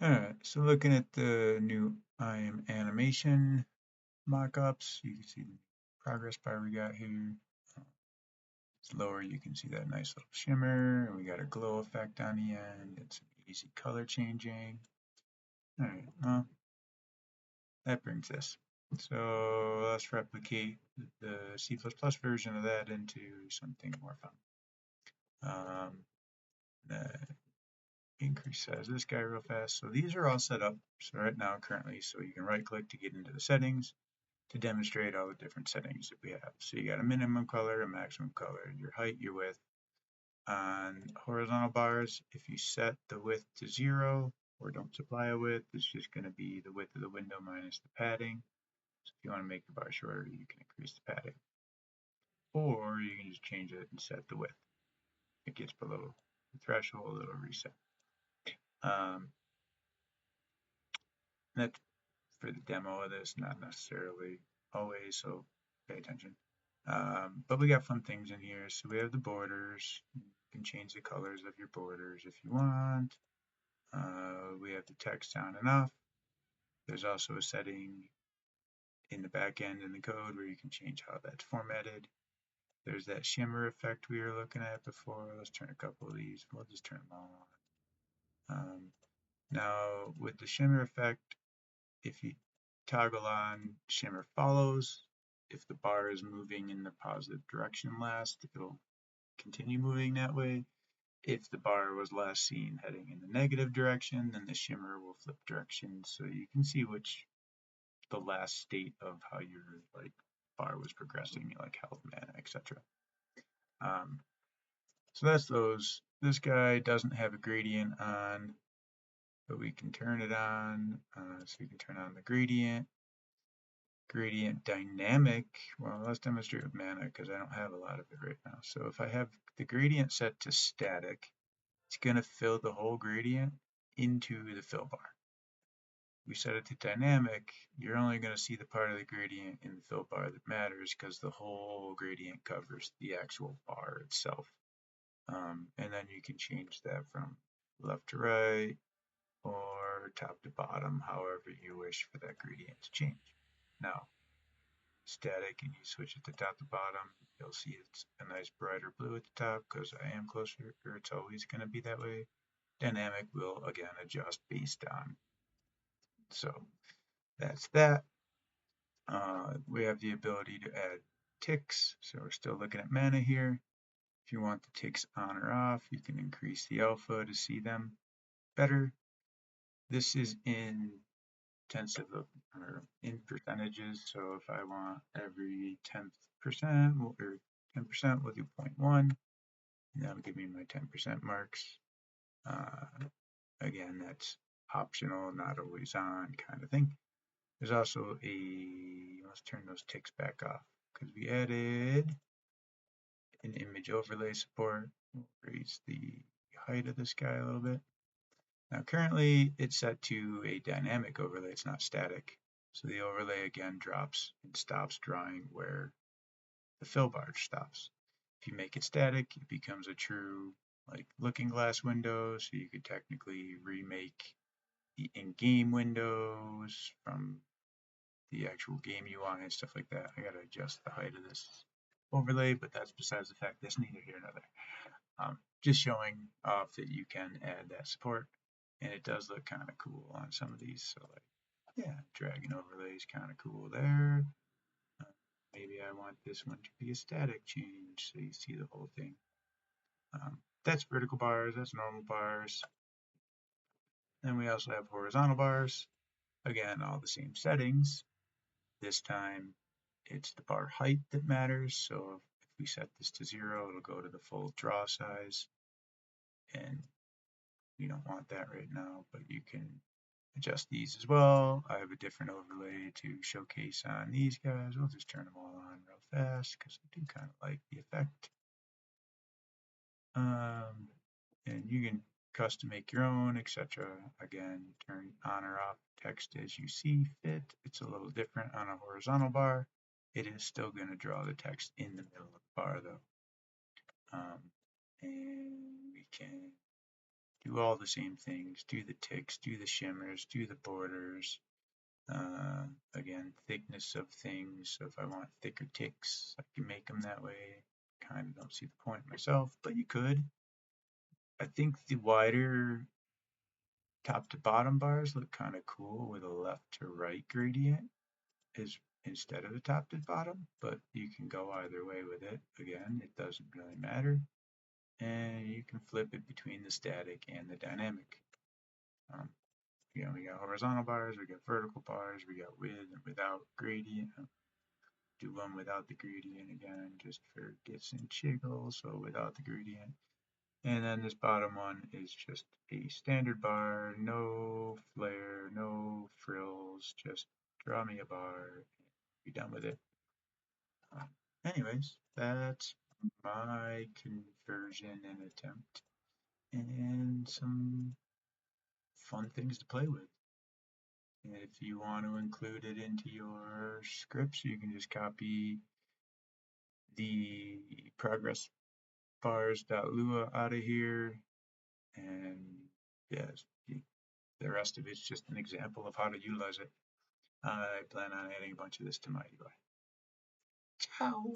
Alright, so looking at the new I am animation mockups, you can see the progress bar we got here. It's lower, you can see that nice little shimmer, and we got a glow effect on the end, and some easy color changing. Alright, well, that brings this. So let's replicate the C++ version of that into something more fun. Increase size of this guy real fast. So these are all set up so right now currently, so you can right click to get into the settings to demonstrate all the different settings that we have. So you got a minimum color, a maximum color, your height, your width. On horizontal bars, if you set the width to 0 or don't supply a width, it's just going to be the width of the window minus the padding. So if you want to make the bar shorter, you can increase the padding. Or you can just change it and set the width. It gets below the threshold, it'll reset. That's for the demo of this, not necessarily always, so pay attention. But we got fun things in here. So we have the borders. You can change the colors of your borders if you want. We have the text on and off. There's also a setting in the back end in the code where you can change how that's formatted. There's that shimmer effect we were looking at before. Let's turn a couple of these. We'll just turn them all on. Now, with the shimmer effect, if you toggle on shimmer follows, if the bar is moving in the positive direction last, it'll continue moving that way. If the bar was last seen heading in the negative direction, then the shimmer will flip directions so you can see which the last state of how your bar was progressing, like health, mana, etc. So that's those. This guy doesn't have a gradient on, but we can turn it on. So we can turn on the gradient dynamic. Well, let's demonstrate with mana because I don't have a lot of it right now. So if I have the gradient set to static, it's going to fill the whole gradient into the fill bar. We set it to dynamic, you're only going to see the part of the gradient in the fill bar that matters because the whole gradient covers the actual bar itself. And then you can change that from left to right or top to bottom, however you wish for that gradient to change. Now, static and you switch it to top to bottom, you'll see it's a nice brighter blue at the top because I am closer, or it's always going to be that way. Dynamic will again adjust based on. So that's that. We have the ability to add ticks, so we're still looking at mana here. If you want the ticks on or off, you can increase the alpha to see them better. This is in intensive or in percentages, so if I want every 10% or 10%, we'll do 0.1, and that'll give me my 10% marks. Again, that's optional, not always on kind of thing. There's also let's turn those ticks back off because we added an image overlay support. We'll raise the height of this guy a little bit. Now currently it's set to a dynamic overlay, it's not static. So the overlay again drops and stops drawing where the fill bar stops. If you make it static, it becomes a true looking glass window, so you could technically remake the in-game windows from the actual game UI and stuff like that. I gotta adjust the height of this overlay, but that's besides the fact. That's neither here nor there. Just showing off that you can add that support, and it does look kind of cool on some of these. So yeah, dragging overlay is kind of cool there. Maybe I want this one to be a static change, so you see the whole thing. That's vertical bars, that's normal bars. Then we also have horizontal bars. Again, all the same settings. This time it's the bar height that matters, so if we set this to 0, it'll go to the full draw size, and we don't want that right now, but you can adjust these as well. I have a different overlay to showcase on these guys. We'll just turn them all on real fast because I do kind of like the effect. And you can custom make your own, etc. Again, turn on or off text as you see fit. It's a little different on a horizontal bar. It is still going to draw the text in the middle of the bar though. And we can do all the same things, do the ticks, do the shimmers, do the borders. Again, thickness of things. So if I want thicker ticks, I can make them that way. Kind of don't see the point myself, but you could. I think the wider top to bottom bars look kind of cool with a left to right gradient is instead of the top to bottom, but you can go either way with it. Again, it doesn't really matter. And you can flip it between the static and the dynamic. We got horizontal bars, we got vertical bars, we got with and without gradient. Do one without the gradient again, just for gets and jiggles, so without the gradient. And then this bottom one is just a standard bar, no flare, no frills, just draw me a bar, be done with it. Anyways, that's my conversion and attempt, and some fun things to play with. If you want to include it into your scripts, you can just copy the progress bars.lua out of here, and yes, the rest of it's just an example of how to utilize it. I plan on adding a bunch of this to my UI. Ciao.